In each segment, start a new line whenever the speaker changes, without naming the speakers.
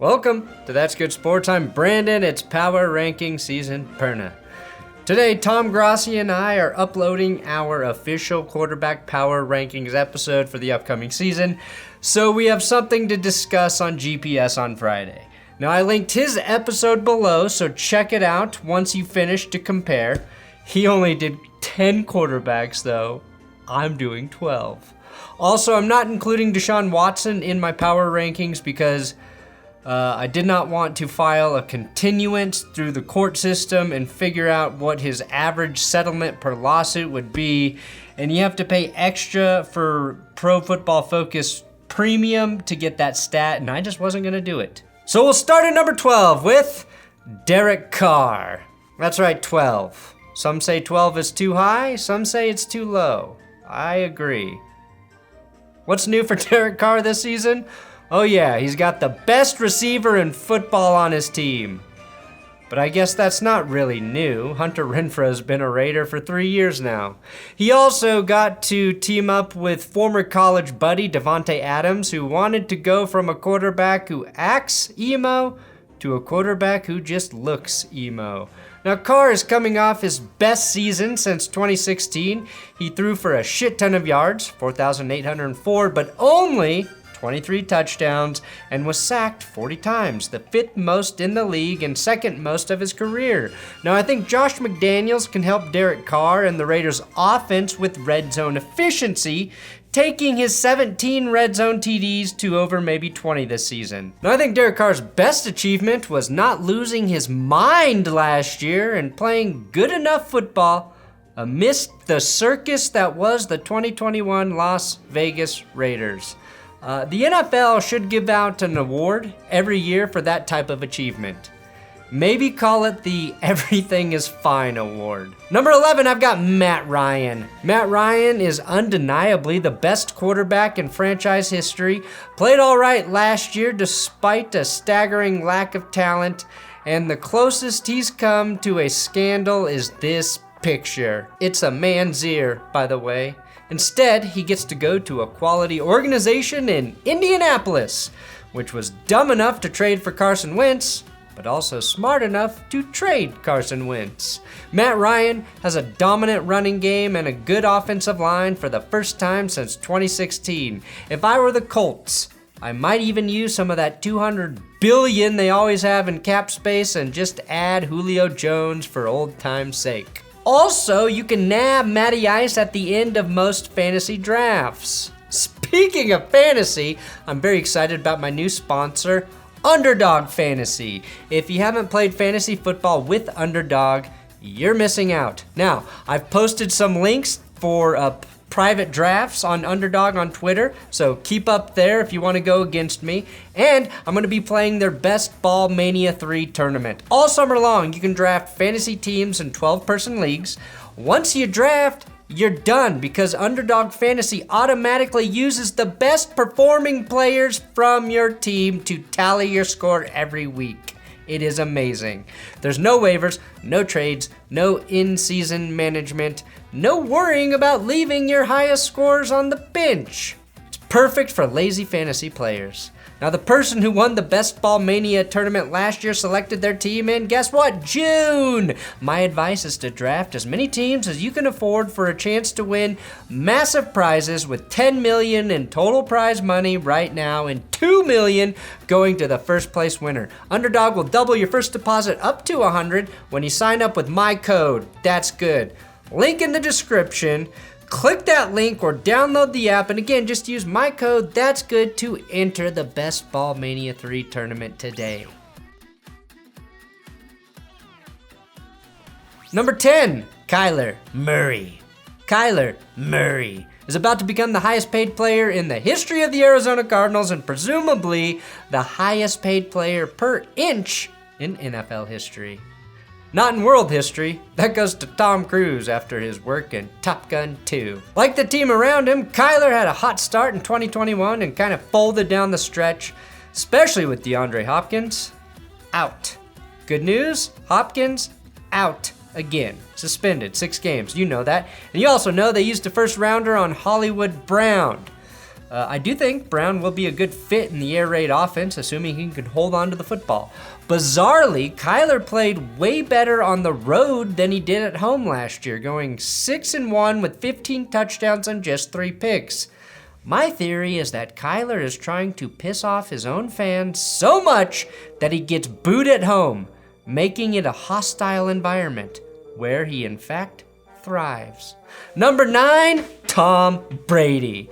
Welcome to That's Good Sports. I'm Brandon. It's Power Ranking Season Perna. Today, Tom Grossi and I are uploading our official quarterback power rankings episode for the upcoming season, so we have something to discuss on GPS on Friday. Now, I linked his episode below, so check it out once you finish to compare. He only did 10 quarterbacks, though. I'm doing 12. Also, I'm not including Deshaun Watson in my power rankings because I did not want to file a continuance through the court system and figure out what his average settlement per lawsuit would be. And you have to pay extra for Pro Football Focus Premium to get that stat, and I just wasn't going to do it. So we'll start at number 12 with Derek Carr. That's right, 12. Some say 12 is too high, some say it's too low. I agree. What's new for Derek Carr this season? Oh yeah, he's got the best receiver in football on his team. But I guess that's not really new. Hunter Renfrow's been a Raider for 3 years now. He also got to team up with former college buddy Davante Adams, who wanted to go from a quarterback who acts emo to a quarterback who just looks emo. Now, Carr is coming off his best season since 2016. He threw for a shit ton of yards, 4,804, but only 23 touchdowns, and was sacked 40 times, the 5th most in the league and 2nd most of his career. Now, I think Josh McDaniels can help Derek Carr and the Raiders' offense with red zone efficiency, taking his 17 red zone TDs to over maybe 20 this season. Now, I think Derek Carr's best achievement was not losing his mind last year and playing good enough football amidst the circus that was the 2021 Las Vegas Raiders. The NFL should give out an award every year for that type of achievement. Maybe call it the Everything is Fine Award. Number 11, I've got Matt Ryan. Matt Ryan is undeniably the best quarterback in franchise history. Played all right last year despite a staggering lack of talent, and the closest he's come to a scandal is this picture. It's a man's ear, by the way. Instead, he gets to go to a quality organization in Indianapolis, which was dumb enough to trade for Carson Wentz, but also smart enough to trade Carson Wentz. Matt Ryan has a dominant running game and a good offensive line for the first time since 2016. If I were the Colts, I might even use some of that $200 billion they always have in cap space and just add Julio Jones for old time's sake. Also, you can nab Matty Ice at the end of most fantasy drafts. Speaking of fantasy, I'm very excited about my new sponsor, Underdog Fantasy. If you haven't played fantasy football with Underdog, you're missing out. Now, I've posted some links for private drafts on Underdog on Twitter, so keep up there if you want to go against me. And I'm going to be playing their Best Ball Mania 3 tournament. All summer long, you can draft fantasy teams in 12-person leagues. Once you draft, you're done because Underdog Fantasy automatically uses the best performing players from your team to tally your score every week. It is amazing. There's no waivers, no trades, no in-season management, no worrying about leaving your highest scores on the bench. It's perfect for lazy fantasy players. Now, the person who won the Best Ball Mania tournament last year selected their team in, guess what? June! My advice is to draft as many teams as you can afford for a chance to win massive prizes with $10 million in total prize money right now and $2 million going to the first place winner. Underdog will double your first deposit up to $100 when you sign up with my code. That's good. Link in the description. Click that link or download the app, and again, just use my code, That's Good, to enter the Best Ball Mania 3 tournament today. Number 10, Kyler Murray. Kyler Murray is about to become the highest paid player in the history of the Arizona Cardinals and presumably the highest paid player per inch in NFL history. Not in world history. That goes to Tom Cruise after his work in Top Gun 2. Like the team around him, Kyler had a hot start in 2021 and kind of folded down the stretch, especially with DeAndre Hopkins. Out. Good news, Hopkins out again. Suspended 6 games, you know that. And you also know they used a first rounder on Hollywood Brown. I do think Brown will be a good fit in the air raid offense, assuming he can hold on to the football. Bizarrely, Kyler played way better on the road than he did at home last year, going 6-1 with 15 touchdowns and just 3 picks. My theory is that Kyler is trying to piss off his own fans so much that he gets booed at home, making it a hostile environment where he in fact thrives. Number 9, Tom Brady.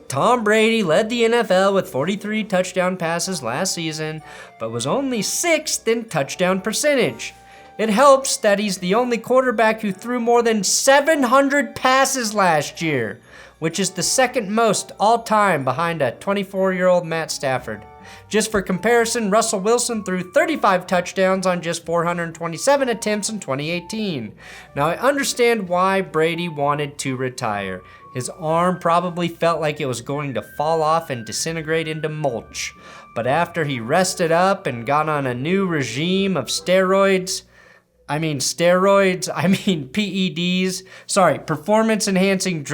Tom Brady led the NFL with 43 touchdown passes last season, but was only 6th in touchdown percentage. It helps that he's the only quarterback who threw more than 700 passes last year, which is the second most all-time behind a 24-year-old Matt Stafford. Just for comparison, Russell Wilson threw 35 touchdowns on just 427 attempts in 2018. Now, I understand why Brady wanted to retire. His arm probably felt like it was going to fall off and disintegrate into mulch. But after he rested up and got on a new regime of PEDs, performance-enhancing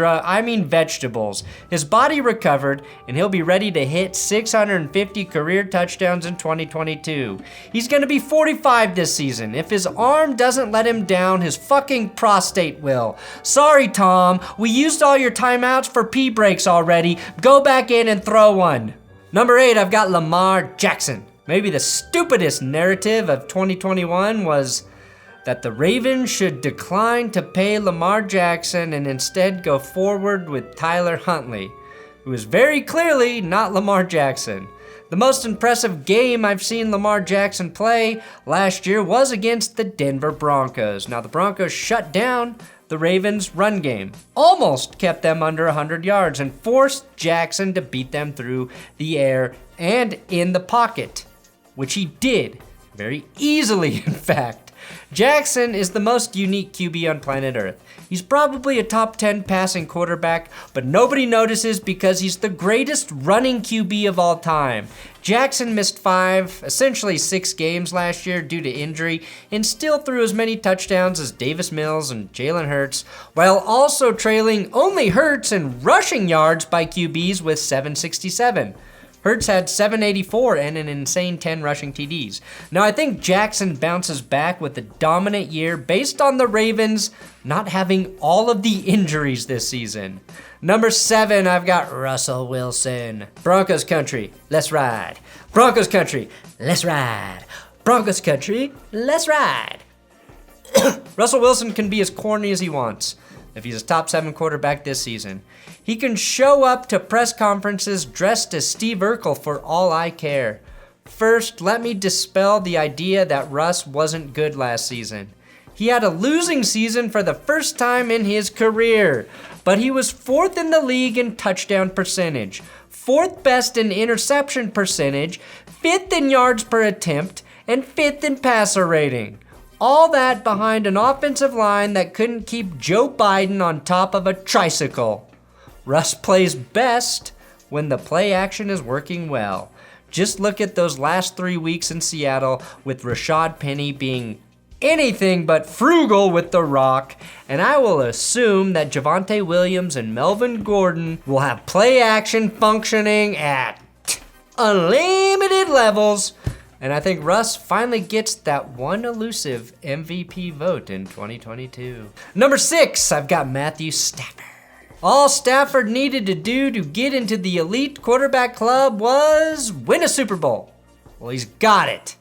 vegetables. His body recovered, and he'll be ready to hit 650 career touchdowns in 2022. He's gonna be 45 this season. If his arm doesn't let him down, his fucking prostate will. Sorry, Tom, we used all your timeouts for pee breaks already. Go back in and throw one. Number 8, I've got Lamar Jackson. Maybe the stupidest narrative of 2021 was that the Ravens should decline to pay Lamar Jackson and instead go forward with Tyler Huntley, who is very clearly not Lamar Jackson. The most impressive game I've seen Lamar Jackson play last year was against the Denver Broncos. Now, the Broncos shut down the Ravens' run game, almost kept them under 100 yards, and forced Jackson to beat them through the air and in the pocket, which he did very easily, in fact. Jackson is the most unique QB on planet Earth. He's probably a top 10 passing quarterback, but nobody notices because he's the greatest running QB of all time. Jackson missed 5, essentially 6 games last year due to injury, and still threw as many touchdowns as Davis Mills and Jalen Hurts, while also trailing only Hurts in rushing yards by QBs with 767. Hurts had 784 and an insane 10 rushing TDs. Now, I think Jackson bounces back with a dominant year based on the Ravens not having all of the injuries this season. Number 7, I've got Russell Wilson. Broncos country, let's ride. Broncos country, let's ride. Broncos country, let's ride. Russell Wilson can be as corny as he wants if he's a top 7 quarterback this season. He can show up to press conferences dressed as Steve Urkel for all I care. First, let me dispel the idea that Russ wasn't good last season. He had a losing season for the first time in his career, but he was 4th in the league in touchdown percentage, 4th best in interception percentage, 5th in yards per attempt, and 5th in passer rating. All that behind an offensive line that couldn't keep Joe Biden on top of a tricycle. Russ plays best when the play action is working well. Just look at those last 3 weeks in Seattle with Rashad Penny being anything but frugal with the rock, and I will assume that Javonte Williams and Melvin Gordon will have play action functioning at unlimited levels. And I think Russ finally gets that one elusive MVP vote in 2022. Number 6, I've got Matthew Stafford. All Stafford needed to do to get into the elite quarterback club was win a Super Bowl. Well, he's got it.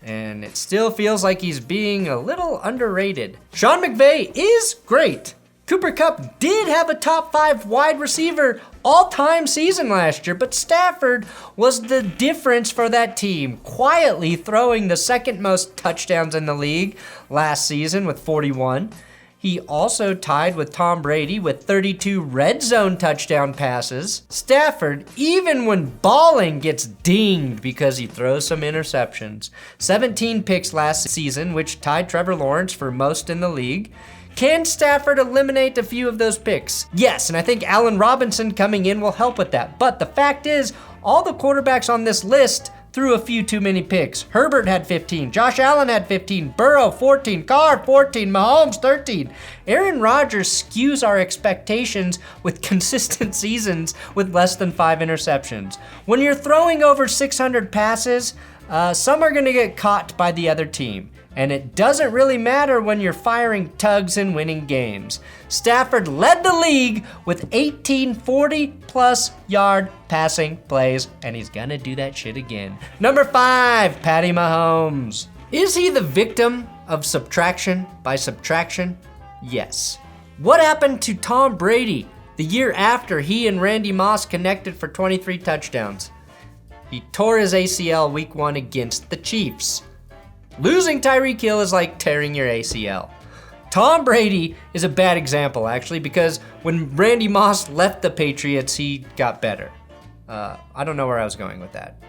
And it still feels like he's being a little underrated. Sean McVay is great. Cooper Kupp did have a top 5 wide receiver all-time season last year, but Stafford was the difference for that team, quietly throwing the second most touchdowns in the league last season with 41. He also tied with Tom Brady with 32 red zone touchdown passes. Stafford, even when balling, gets dinged because he throws some interceptions. 17 picks last season, which tied Trevor Lawrence for most in the league. Can Stafford eliminate a few of those picks? Yes, and I think Allen Robinson coming in will help with that. But the fact is, all the quarterbacks on this list threw a few too many picks. Herbert had 15, Josh Allen had 15, Burrow 14, Carr 14, Mahomes 13. Aaron Rodgers skews our expectations with consistent seasons with less than 5 interceptions. When you're throwing over 600 passes, some are going to get caught by the other team. And it doesn't really matter when you're firing tugs and winning games. Stafford led the league with 18 40-plus yard passing plays, and he's gonna do that shit again. Number 5, Patty Mahomes. Is he the victim of subtraction by subtraction? Yes. What happened to Tom Brady the year after he and Randy Moss connected for 23 touchdowns? He tore his ACL week 1 against the Chiefs. Losing Tyreek Hill is like tearing your ACL. Tom Brady is a bad example, actually, because when Randy Moss left the Patriots, he got better. I don't know where I was going with that.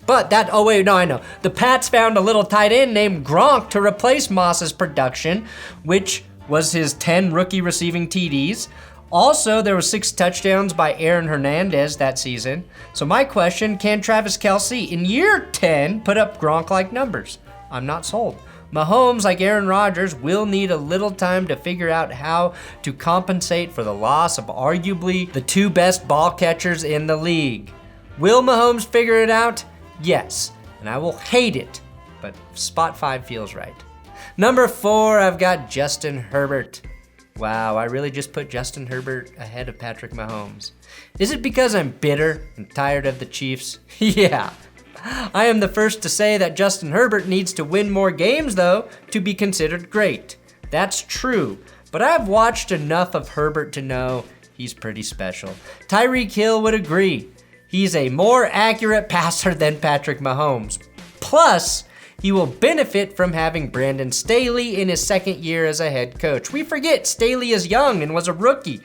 But I know. The Pats found a little tight end named Gronk to replace Moss's production, which was his 10 rookie receiving TDs. Also, there were 6 touchdowns by Aaron Hernandez that season. So my question, can Travis Kelce in year 10 put up Gronk-like numbers? I'm not sold. Mahomes, like Aaron Rodgers, will need a little time to figure out how to compensate for the loss of arguably the 2 best ball catchers in the league. Will Mahomes figure it out? Yes, and I will hate it, but spot 5 feels right. Number 4, I've got Justin Herbert. Wow, I really just put Justin Herbert ahead of Patrick Mahomes. Is it because I'm bitter and tired of the Chiefs? Yeah. I am the first to say that Justin Herbert needs to win more games, though, to be considered great. That's true, but I've watched enough of Herbert to know he's pretty special. Tyreek Hill would agree. He's a more accurate passer than Patrick Mahomes. Plus, he will benefit from having Brandon Staley in his second year as a head coach. We forget Staley is young and was a rookie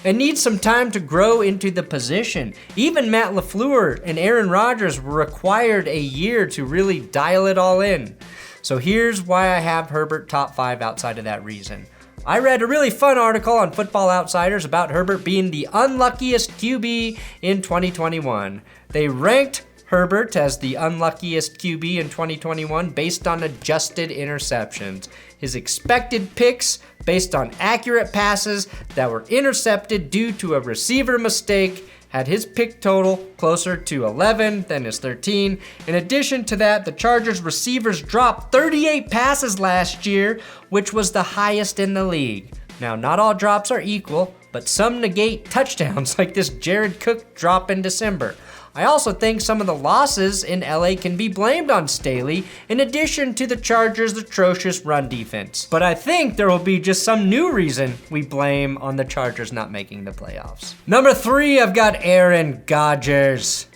and needs some time to grow into the position. Even Matt LaFleur and Aaron Rodgers required a year to really dial it all in. So here's why I have Herbert top 5 outside of that reason. I read a really fun article on Football Outsiders about Herbert being the unluckiest QB in 2021. They ranked Herbert as the unluckiest QB in 2021 based on adjusted interceptions. His expected picks based on accurate passes that were intercepted due to a receiver mistake had his pick total closer to 11 than his 13. In addition to that, the Chargers receivers dropped 38 passes last year, which was the highest in the league. Now, not all drops are equal, but some negate touchdowns like this Jared Cook drop in December. I also think some of the losses in LA can be blamed on Staley, in addition to the Chargers' atrocious run defense. But I think there will be just some new reason we blame on the Chargers not making the playoffs. Number 3, I've got Aaron Rodgers.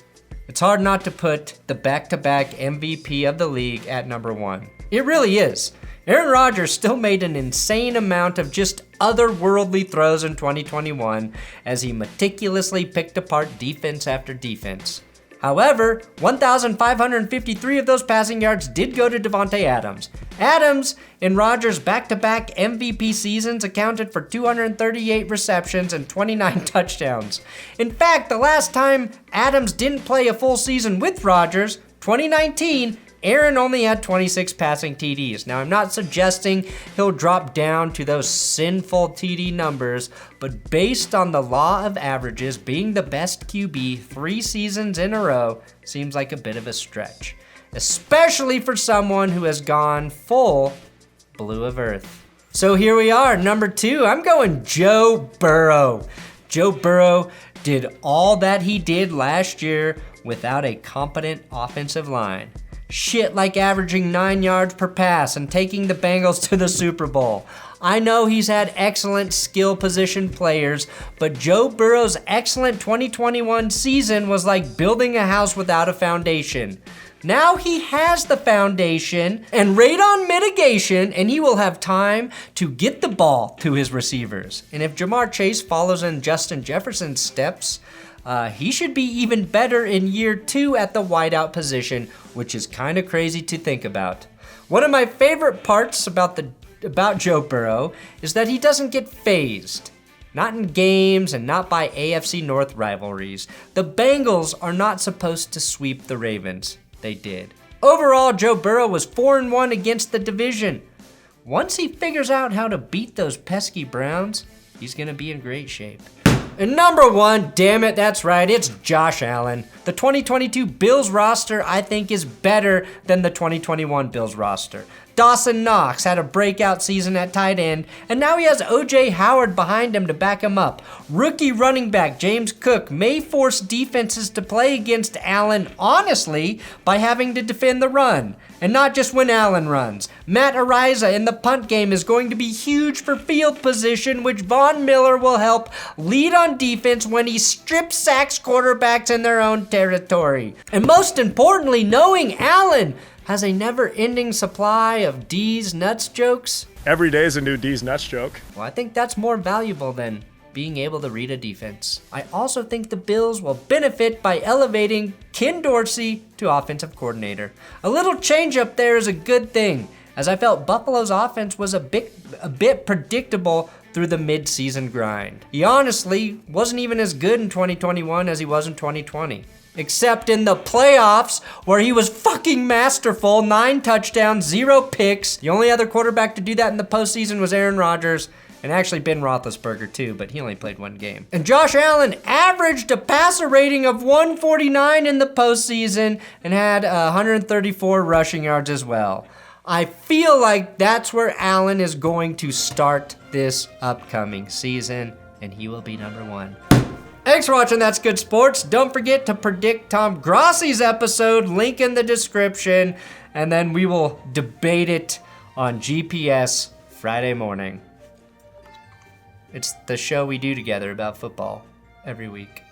It's hard not to put the back-to-back MVP of the league at number 1. It really is. Aaron Rodgers still made an insane amount of just otherworldly throws in 2021 as he meticulously picked apart defense after defense. However, 1,553 of those passing yards did go to Davante Adams. Adams, in Rodgers' back-to-back MVP seasons, accounted for 238 receptions and 29 touchdowns. In fact, the last time Adams didn't play a full season with Rodgers, 2019, Aaron only had 26 passing TDs. Now, I'm not suggesting he'll drop down to those sinful TD numbers, but based on the law of averages, being the best QB 3 seasons in a row seems like a bit of a stretch, especially for someone who has gone full blue of earth. So here we are, number 2. I'm going Joe Burrow. Joe Burrow did all that he did last year without a competent offensive line. Shit like averaging 9 yards per pass and taking the Bengals to the Super Bowl. I know he's had excellent skill position players, but Joe Burrow's excellent 2021 season was like building a house without a foundation. Now he has the foundation and radon mitigation, and he will have time to get the ball to his receivers. And if Jamar Chase follows in Justin Jefferson's steps, he should be even better in year 2 at the wideout position, which is kind of crazy to think about. One of my favorite parts about Joe Burrow is that he doesn't get phased. Not in games and not by AFC North rivalries. The Bengals are not supposed to sweep the Ravens. they did. Overall, Joe Burrow was 4-1 against the division. Once he figures out how to beat those pesky Browns, he's gonna be in great shape. And number one, damn it, that's right, it's Josh Allen. The 2022 Bills roster, I think, is better than the 2021 Bills roster. Dawson Knox had a breakout season at tight end, and now he has O.J. Howard behind him to back him up. Rookie running back James Cook may force defenses to play against Allen honestly by having to defend the run. And not just when Allen runs. Matt Ariza in the punt game is going to be huge for field position, which Von Miller will help lead on defense when he strip sacks quarterbacks in their own territory. And most importantly, knowing Allen has a never-ending supply of D's nuts jokes.
Every day is a new D's nuts joke.
Well, I think that's more valuable than being able to read a defense. I also think the Bills will benefit by elevating Ken Dorsey to offensive coordinator. A little change up there is a good thing, as I felt Buffalo's offense was a bit predictable through the mid-season grind. He honestly wasn't even as good in 2021 as he was in 2020. Except in the playoffs, where he was fucking masterful, 9 touchdowns, 0 picks. The only other quarterback to do that in the postseason was Aaron Rodgers, and actually Ben Roethlisberger too, but he only played 1 game. And Josh Allen averaged a passer rating of 149 in the postseason and had 134 rushing yards as well. I feel like that's where Allen is going to start this upcoming season, and he will be number 1. Thanks for watching That's Good Sports. Don't forget to predict Tom Grossi's episode, link in the description, and then we will debate it on GPS Friday morning. It's the show we do together about football every week.